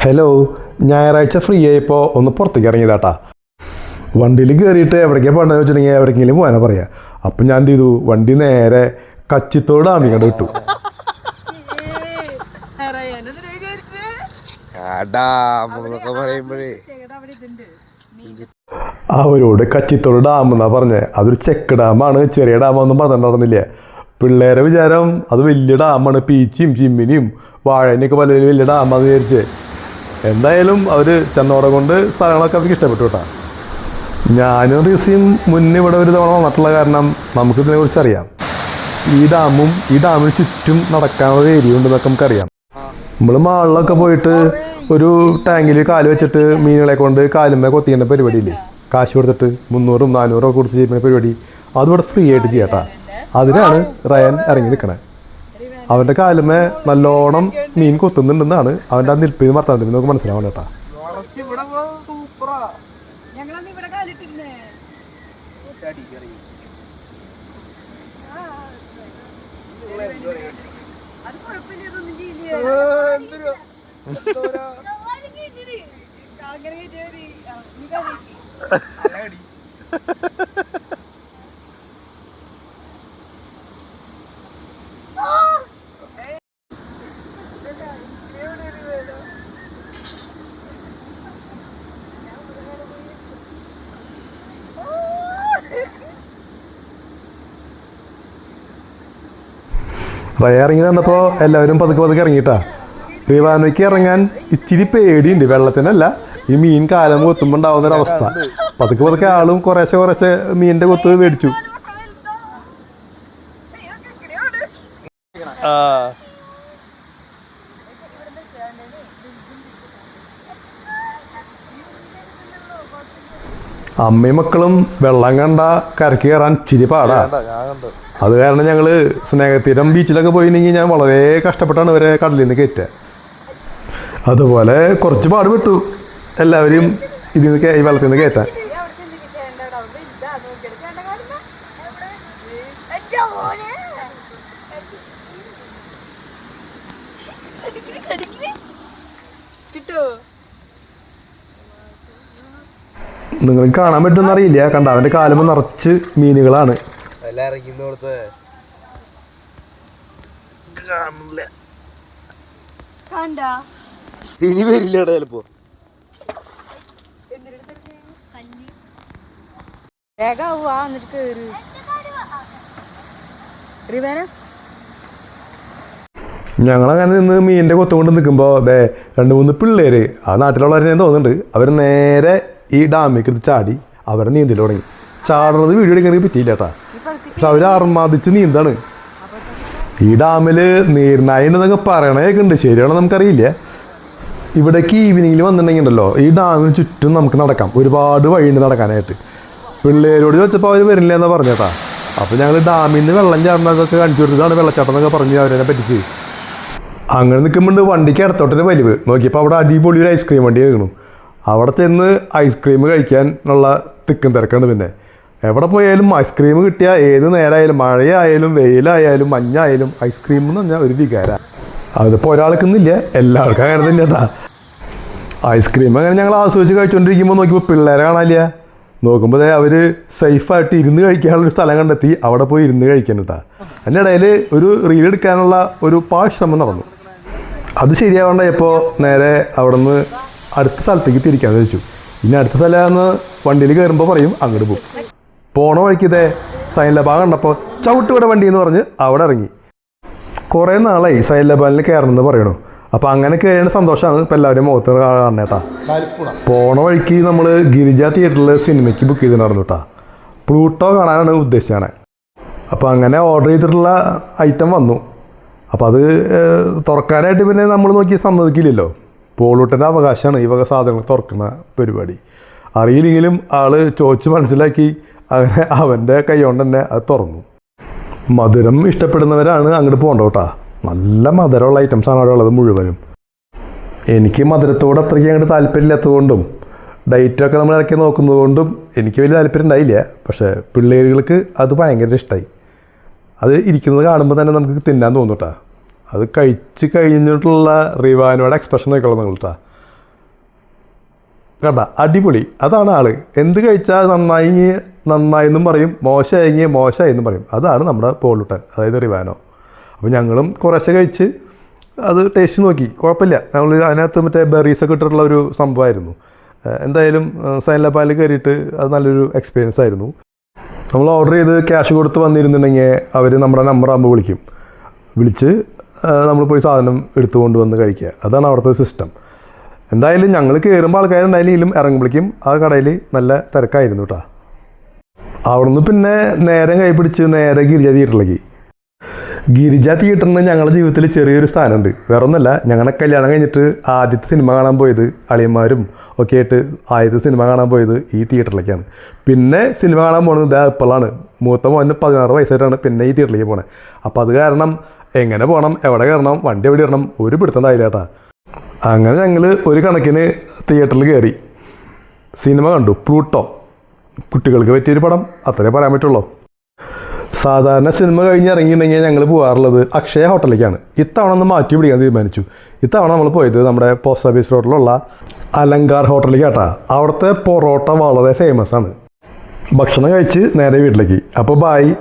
Hello, ഞായറാഴ്ച free ആയപ്പോൾ ഒന്ന് പുറത്തേക്ക് ഇറങ്ങിയതാട്ടാ. വണ്ടിയിൽ കയറിയിട്ട് എവിടേക്കാണ് പോകണമെന്ന് വെച്ചിട്ടുണ്ടെങ്കിൽ എവിടേക്കെങ്കിലും പോകാനാണ് പറയുക. അപ്പം ഞാൻ എന്ത് ചെയ്തു, വണ്ടി നേരെ കച്ചിത്തോട് ഡാമിൽ കണ്ട് വിട്ടു. അവരോട് കച്ചിത്തോട് ഡാം എന്നാ പറഞ്ഞത്. അതൊരു ചെക്ക് ഡാമാണ്, ചെറിയ ഡാമൊന്നും പറഞ്ഞിട്ടുണ്ടായിരുന്നില്ല. പിള്ളേരെ വിചാരം അത് വലിയ ഡാമാണ്, പീച്ചിയും ചിമ്മിനിയും വാഴനെയൊക്കെ പല വലിയ ഡാമാണെന്ന് വിചാരിച്ചേ. എന്തായാലും അവർ ചെന്നോടെ കൊണ്ട് സ്ഥലങ്ങളൊക്കെ അവർക്ക് ഇഷ്ടപ്പെട്ടു കേട്ടോ. ഞാനും റീസിയും മുന്നേ ഇവിടെ ഒരു തവണ വന്നിട്ടുള്ള കാരണം നമുക്കിതിനെക്കുറിച്ച് അറിയാം. ഈ ഡാമിന് ചുറ്റും നടക്കാനുള്ള ഏരിയ ഉണ്ടെന്നൊക്കെ നമുക്കറിയാം. നമ്മൾ മാളിലൊക്കെ പോയിട്ട് ഒരു ടാങ്കിൽ കാല് വെച്ചിട്ട് മീനുകളെ കൊണ്ട് കാലുമ്മേ കൊത്തിക്കേണ്ട പരിപാടിയില്ലേ, കാശ് കൊടുത്തിട്ട് 300 400 കൊടുത്ത് ചെയ്യുന്ന പരിപാടി, അതിവിടെ ഫ്രീ ആയിട്ട് ചെയ്യാട്ടാ. അതിനാണ് റയൻ ഇറങ്ങി നിൽക്കണേ. അവൻ്റെ കാലുമേ നല്ലോണം മീൻ കൊത്തുന്നുണ്ടെന്നാണ് അവൻ്റെ ആ നിൽപ്പിന് വർത്താനത്തിൽ നമുക്ക് മനസ്സിലാവണം കേട്ടാ. റയ ഇറങ്ങി കണ്ടപ്പോൾ എല്ലാവരും പതുക്കെ ഇറങ്ങിയിട്ടാ. റിവാനോയ്ക്ക് ഇറങ്ങാൻ ഇച്ചിരി പേടിയുണ്ട്, വെള്ളത്തിനല്ല, ഈ മീൻ കാലം കൊത്തുമ്പോൾ ഉണ്ടാവുന്നൊരവസ്ഥ. പതുക്കെ ആളും കുറേശ്ശെ മീനിൻ്റെ കൊത്ത് മേടിച്ചു. അമ്മയും മക്കളും വെള്ളം കണ്ട കരക്ക് കയറാൻ ഇച്ചിരി പാടാ. അത് കാരണം ഞങ്ങൾ സ്നേഹതീരം ബീച്ചിലൊക്കെ പോയിട്ടുണ്ടെങ്കിൽ ഞാൻ വളരെ കഷ്ടപ്പെട്ടാണ് ഇവരെ കടലിൽ നിന്ന് കയറ്റുക. അതുപോലെ കുറച്ച് പാടുപെട്ടു എല്ലാവരും ഇതിൽ നിന്ന് ഈ വെള്ളത്തിൽ നിന്ന് കയറ്റാൻ. നിങ്ങൾക്ക് കാണാൻ പറ്റുമെന്ന് അറിയില്ല, കണ്ട അവൻ്റെ കാലുമ്പോൾ നിറച്ച് മീനുകളാണ്. ഇനി വരില്ല ചിലപ്പോ. ഞങ്ങളങ്ങനെ നിന്ന് മീനിൻ്റെ കൊത്തുകൊണ്ട് നിൽക്കുമ്പോൾ അതെ 2-3 പിള്ളേര്, ആ നാട്ടിലുള്ളവരെ തോന്നുന്നുണ്ട്, അവർ നേരെ ഈ ഡാമിലേക്ക് എടുത്ത് ചാടി അവരെ നീന്തൽ തുടങ്ങി. ചാടുന്നത് വീഡിയോ എടുക്കാനൊക്കെ പറ്റിയില്ല കേട്ടാ, പക്ഷെ അവർ അർമാദിച്ച് നീന്താണ്. ഈ ഡാമിൽ നീർനായുണ്ടെന്നൊക്കെ പറയണതൊക്കെ ഉണ്ട്, ശരിയാണോ നമുക്കറിയില്ല. ഇവിടേക്ക് ഈവനിങ്ങിൽ വന്നിട്ടുണ്ടെങ്കിൽ ഉണ്ടല്ലോ, ഈ ഡാമിന് ചുറ്റും നമുക്ക് നടക്കാം, ഒരുപാട് വഴിയുണ്ട് നടക്കാനായിട്ട്. പിള്ളേരോട് ചോദിച്ചപ്പോൾ അവർ വരില്ല എന്നാണ് പറഞ്ഞേട്ടാ. അപ്പോൾ ഞങ്ങൾ ഡാമിൽ നിന്ന് വെള്ളം ചാടുന്നതൊക്കെ കാണിച്ചു കൊടുത്തതാണ് വെള്ളച്ചാട്ടം എന്നൊക്കെ പറഞ്ഞ് അവരെ പറ്റിച്ച്. അങ്ങനെ നിൽക്കുമ്പോൾ വണ്ടിക്ക് ഇടത്തോട്ടൊരു വലിവ് നോക്കിയപ്പോൾ അവിടെ അടിപൊളി ഒരു ഐസ്ക്രീം വണ്ടി കേൾക്കണു. അവിടെ ചെന്ന് ഐസ്ക്രീം കഴിക്കാനുള്ള തിക്കും തിരക്കാണ്. പിന്നെ എവിടെ പോയാലും ഐസ്ക്രീം കിട്ടിയാൽ ഏത് നേരമായാലും, മഴയായാലും വെയിലായാലും മഞ്ഞായാലും ഐസ്ക്രീം എന്ന് പറഞ്ഞാൽ ഒരു വികാരമാണ്. അതിപ്പോൾ ഒരാൾക്കൊന്നുമില്ല, എല്ലാവർക്കും അങ്ങനെ തന്നെ കേട്ടാ. ഐസ്ക്രീം അങ്ങനെ ഞങ്ങൾ ആസ്വദിച്ച് കഴിച്ചുകൊണ്ടിരിക്കുമ്പോൾ നോക്കിയപ്പോൾ പിള്ളേരെ കാണാനില്ല. നോക്കുമ്പോൾ അവർ സേഫായിട്ട് ഇരുന്ന് കഴിക്കാനുള്ളൊരു സ്ഥലം കണ്ടെത്തി അവിടെ പോയി ഇരുന്ന് കഴിക്കാൻ കേട്ടാ. അതിനിടയിൽ ഒരു റീൽ എടുക്കാനുള്ള ഒരു ശ്രമം നടന്നു. അത് ശരിയാവണ്ടായപ്പോൾ നേരെ അവിടെ നിന്ന് അടുത്ത സ്ഥലത്തേക്ക് തിരിക്കാമെന്ന് വെച്ചു. ഇനി അടുത്ത സ്ഥലമാണെന്ന് വണ്ടിയിൽ കയറുമ്പോൾ പറയും അങ്ങോട്ട് പോകും. പോണ വഴിക്കതേ സൈൻലബാഗ് കണ്ടപ്പോൾ ചവിട്ടുവിടെ വണ്ടി എന്ന് പറഞ്ഞ് അവിടെ ഇറങ്ങി. കുറേ നാളായി സൈൻലബാഗിൽ കയറണമെന്ന് പറയണു. അപ്പോൾ അങ്ങനെ കയറിയ സന്തോഷമാണ് ഇപ്പോൾ എല്ലാവരും മുഖത്ത് കാണേട്ടാ. പോണ വഴിക്ക് നമ്മൾ ഗിരിജ തിയേറ്ററിൽ സിനിമയ്ക്ക് ബുക്ക് ചെയ്തിട്ടുണ്ടായിരുന്നു കേട്ടാ. പ്ലൂട്ടോ കാണാനാണ് ഉദ്ദേശിച്ചത്. അപ്പോൾ അങ്ങനെ ഓർഡർ ചെയ്തിട്ടുള്ള ഐറ്റം വന്നു. അപ്പോൾ അത് തുറക്കാനായിട്ട് പിന്നെ നമ്മൾ നോക്കി സമ്മതിക്കില്ലല്ലോ. പോളൂട്ടൻ്റെ അവകാശമാണ് ഈ വക സാധനങ്ങൾ തുറക്കുന്ന പരിപാടി. അറിയില്ലെങ്കിലും ആൾ ചോദിച്ച് മനസ്സിലാക്കി അങ്ങനെ അവൻ്റെ കൈ കൊണ്ട് തന്നെ അത് തുറന്നു. മധുരം ഇഷ്ടപ്പെടുന്നവരാണ് അങ്ങോട്ട് പോകേണ്ട കേട്ടാ. നല്ല മധുരമുള്ള ഐറ്റംസാണ് അവിടെ ഉള്ളത് മുഴുവനും. എനിക്ക് മധുരത്തോട് അത്രയ്ക്ക് അങ്ങോട്ട് താല്പര്യമില്ലാത്തതുകൊണ്ടും ഡയറ്റൊക്കെ നമ്മൾ ഇറക്കി നോക്കുന്നതുകൊണ്ടും എനിക്ക് വലിയ താല്പര്യം ഉണ്ടായില്ല. പക്ഷേ പിള്ളേരുകൾക്ക് അത് ഭയങ്കര ഇഷ്ടമായി. അത് ഇരിക്കുന്നത് കാണുമ്പോൾ തന്നെ നമുക്ക് തിന്നാൻ തോന്നും കേട്ടോ. അത് കഴിച്ച് കഴിഞ്ഞിട്ടുള്ള റിവാനോയുടെ എക്സ്പ്രഷൻ നോക്കിക്കോളാം നിങ്ങൾ കേട്ടോ. കേട്ടാ അടിപൊളി. അതാണ് ആള്. എന്ത് കഴിച്ചാൽ നന്നായെന്നും പറയും, മോശമായെന്നും പറയും. അതാണ് നമ്മുടെ പോളുട്ടൻ, അതായത് റിവാനോ. അപ്പോൾ ഞങ്ങളും കുറേശ്ശെ കഴിച്ച് അത് ടേസ്റ്റ് നോക്കി, കുഴപ്പമില്ല. ഞങ്ങൾ അതിനകത്ത് മറ്റേ ബെറീസൊക്കെ ഇട്ടിട്ടുള്ള ഒരു സംഭവമായിരുന്നു. എന്തായാലും സൈലന്റ് പാലിൽ കയറിയിട്ട് അത് നല്ലൊരു എക്സ്പീരിയൻസ് ആയിരുന്നു. നമ്മൾ ഓർഡർ ചെയ്ത് ക്യാഷ് കൊടുത്ത് വന്നിരുന്നുണ്ടെങ്കിൽ അവർ നമ്മുടെ നമ്പറാകുമ്പോൾ വിളിച്ച് നമ്മൾ പോയി സാധനം എടുത്തുകൊണ്ട് വന്ന് കഴിക്കുക. അതാണ് അവിടുത്തെ സിസ്റ്റം. എന്തായാലും ഞങ്ങൾ കയറുമ്പോൾ ആൾക്കാരുണ്ടായാലും ഇറങ്ങുമ്പോഴേക്കും ആ കടയിൽ നല്ല തിരക്കായിരുന്നു കേട്ടോ. അവിടുന്ന് പിന്നെ നേരം കൈ പിടിച്ച് നേരെ ഗിരിജ തിയേറ്ററിലേക്ക്. ഗിരിജ തിയേറ്ററിന് ഞങ്ങളുടെ ജീവിതത്തിൽ ചെറിയൊരു സ്ഥാനമുണ്ട്. വേറെ ഒന്നുമല്ല, ഞങ്ങളുടെ കല്യാണം കഴിഞ്ഞിട്ട് ആദ്യത്തെ സിനിമ കാണാൻ പോയത് അളിയന്മാരും ഒക്കെ ആയിട്ട് ആദ്യത്തെ സിനിമ കാണാൻ പോയത് ഈ തിയേറ്ററിലേക്കാണ്. പിന്നെ സിനിമ കാണാൻ പോകുന്നത് ഇതാ ഇപ്പോഴാണ്. മൂത്ത മോന് 16 വയസ്സായിട്ടാണ് പിന്നെ ഈ തിയേറ്ററിലേക്ക് പോണത്. അപ്പോൾ അത് കാരണം എങ്ങനെ പോകണം, എവിടെ കയറണം, വണ്ടി എവിടെ ഇടണം ഒരു പിടുത്തണ്ടായില്ല കേട്ടാ. അങ്ങനെ ഞങ്ങൾ ഒരു കണക്കിന് തിയേറ്ററിൽ കയറി സിനിമ കണ്ടു. പ്ലൂട്ടോ. കുട്ടികൾക്ക് പറ്റിയൊരു പടം, അത്രേ പറയാൻ പറ്റുള്ളൂ. സാധാരണ സിനിമ കഴിഞ്ഞ് ഇറങ്ങിയിട്ടുണ്ടെങ്കിൽ ഞങ്ങൾ പോകാറുള്ളത് അക്ഷയ ഹോട്ടലിലേക്കാണ്. ഇത്തവണ ഒന്ന് മാറ്റി പിടിക്കാൻ തീരുമാനിച്ചു. ഇത്തവണ നമ്മൾ പോയത് നമ്മുടെ പോസ്റ്റ് ഓഫീസ് റോഡിലുള്ള അലങ്കാർ ഹോട്ടലിലേക്ക് കേട്ടാ. അവിടുത്തെ പൊറോട്ട വളരെ ഫേമസ് ആണ്. ഭക്ഷണം കഴിച്ച് നേരെ വീട്ടിലേക്ക്. അപ്പോൾ ബായ്.